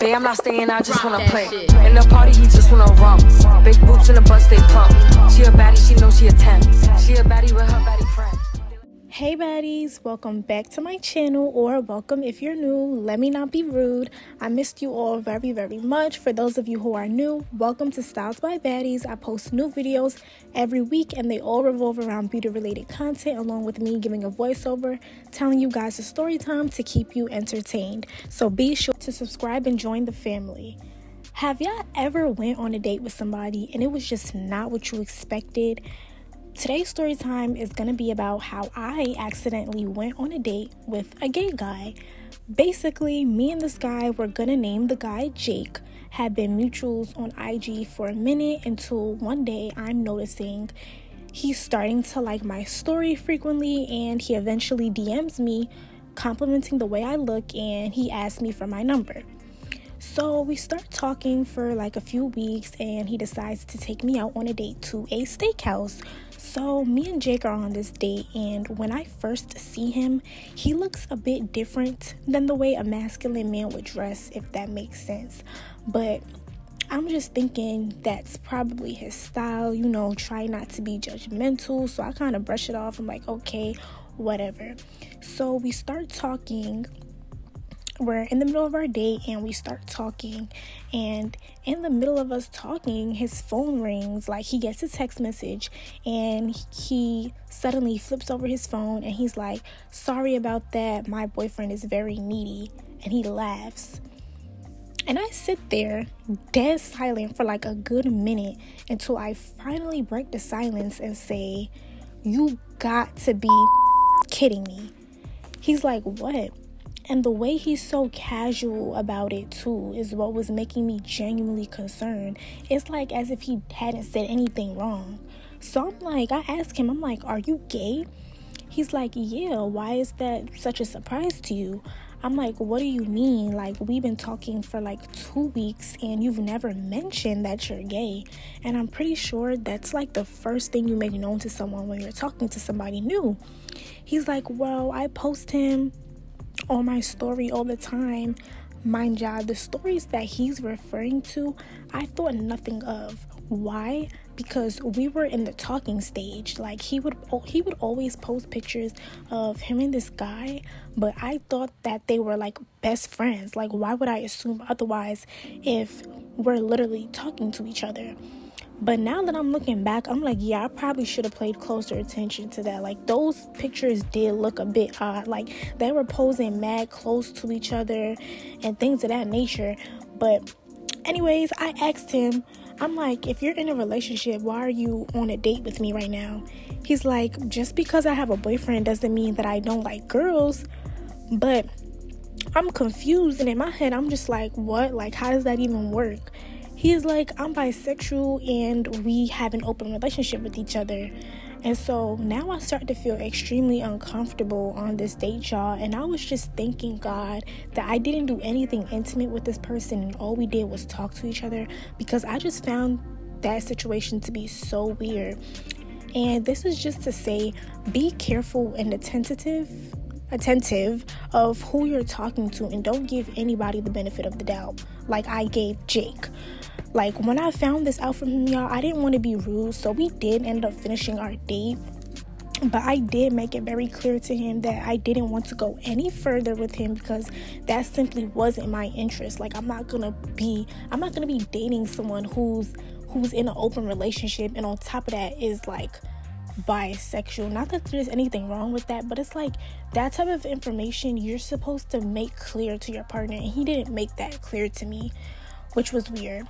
Babe, I'm not staying, I just wanna play. In the party, he just wanna romp. Big boobs in the bus, they plump. She a baddie, she knows she a 10. She a baddie with her baddie friend. Hey baddies, welcome back to my channel, or welcome if you're new. Let me not be rude. I missed you all very much. For those of you who are new, welcome to Styles by Baddies. I post new videos every week and they all revolve around beauty related content, along with me giving a voiceover, telling you guys a story time to keep you entertained. So be sure to subscribe and join the family. Have y'all ever went on a date with somebody and it was just not what you expected? Today's story time is going to be about how I accidentally went on a date with a gay guy. Basically, me and this guy were going to name the guy Jake, had been mutuals on IG for a minute until one day I'm noticing he's starting to like my story frequently, and he eventually DMs me complimenting the way I look, and he asked me for my number. So we start talking for like a few weeks and he decides to take me out on a date to a steakhouse. So me and Jake are on this date, and when I first see him, he looks a bit different than the way a masculine man would dress, if that makes sense. But I'm just thinking that's probably his style, try not to be judgmental. So I kind of brush it off. I'm like, okay, whatever. So we start talking. We're in the middle of our date and we start talking, and in the middle of us talking, his phone rings. Like, he gets a text message and he suddenly flips over his phone and he's like, "Sorry about that, my boyfriend is very needy," and he laughs. And I sit there dead silent for like a good minute until I finally break the silence and say, "You got to be kidding me." He's like, "What?" And the way he's so casual about it too is what was making me genuinely concerned. It's like as if he hadn't said anything wrong. So I asked him, I'm like, "Are you gay?" He's like, "Yeah, why is that such a surprise to you?" I'm like, "What do you mean? Like, we've been talking for like 2 weeks and you've never mentioned that you're gay. And I'm pretty sure that's like the first thing you make known to someone when you're talking to somebody new." He's like, "Well, I post him on my story all the time." Mind you, the stories that he's referring to, I thought nothing of. Why? Because we were in the talking stage. Like, he would always post pictures of him and this guy, but I thought that they were like best friends. Like, why would I assume otherwise if we're literally talking to each other? But now that I'm looking back, I'm like, yeah, I probably should have paid closer attention to that. Like, those pictures did look a bit odd. Like, they were posing mad close to each other and things of that nature. But anyways, I asked him, I'm like, "If you're in a relationship, why are you on a date with me right now?" He's like, "Just because I have a boyfriend doesn't mean that I don't like girls." But I'm confused, and in my head, I'm just like, what? Like, how does that even work? He's like, "I'm bisexual and we have an open relationship with each other." And so now I start to feel extremely uncomfortable on this date, y'all. And I was just thanking God that I didn't do anything intimate with this person and all we did was talk to each other, because I just found that situation to be so weird. And this is just to say, be careful and attentive of who you're talking to, and don't give anybody the benefit of the doubt like I gave Jake. Like, when I found this out from him, y'all, I didn't want to be rude, so we did end up finishing our date. But I did make it very clear to him that I didn't want to go any further with him because that simply wasn't my interest. Like, I'm not gonna be dating someone who's in an open relationship and on top of that is like bisexual. Not that there's anything wrong with that, but it's like that type of information you're supposed to make clear to your partner, and he didn't make that clear to me, which was weird.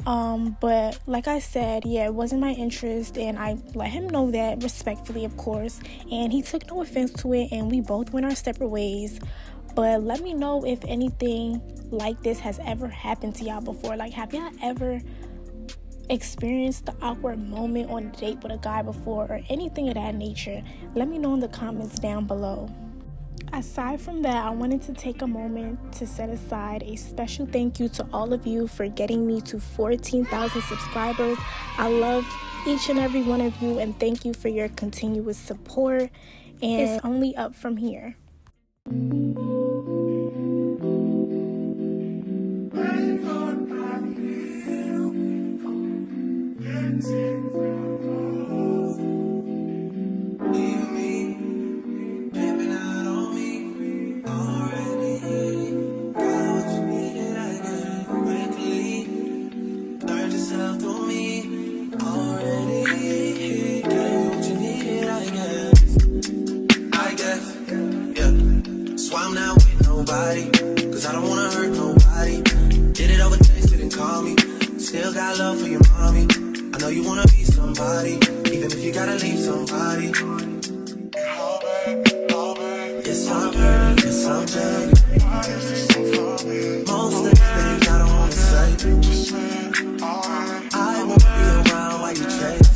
But like I said, yeah, it wasn't my interest, and I let him know that respectfully, of course, and he took no offense to it, and we both went our separate ways. But let me know if anything like this has ever happened to y'all before. Like, have y'all ever experienced the awkward moment on a date with a guy before, or anything of that nature? Let me know in the comments down below. Aside from that, I wanted to take a moment to set aside a special thank you to all of you for getting me to 14,000 subscribers. I love each and every one of you, and thank you for your continuous support, and it's only up from here. still got love for your mommy. I know you wanna be somebody, even if you gotta leave somebody. Yes, I'm hurting, yes, I'm jaded. Most of the things I don't wanna say. I won't be around while you chase.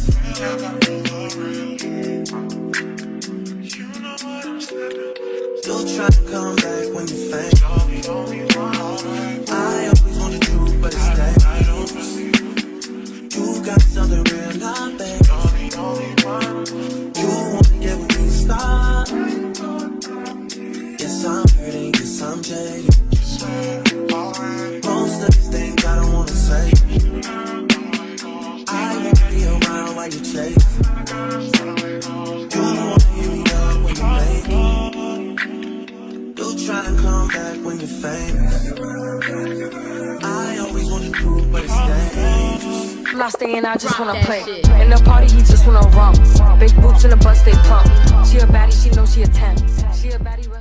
You'll try to come back when you faint. I always want the truth, but it's dangerous. You got something real, not bad. You wanna get with me, stop. Yes, I'm hurting, yes, I'm jaded. Most of these things I don't wanna say. I won't be around while you chase. You wanna hear me up when you make it. You'll try to come back when you're famous. I always want the truth, but it's dangerous. I'm not staying, I just wanna play. In the party, he just wanna romp. Big boobs in the bus, they plump. She a baddie, she knows she a 10. She a baddie.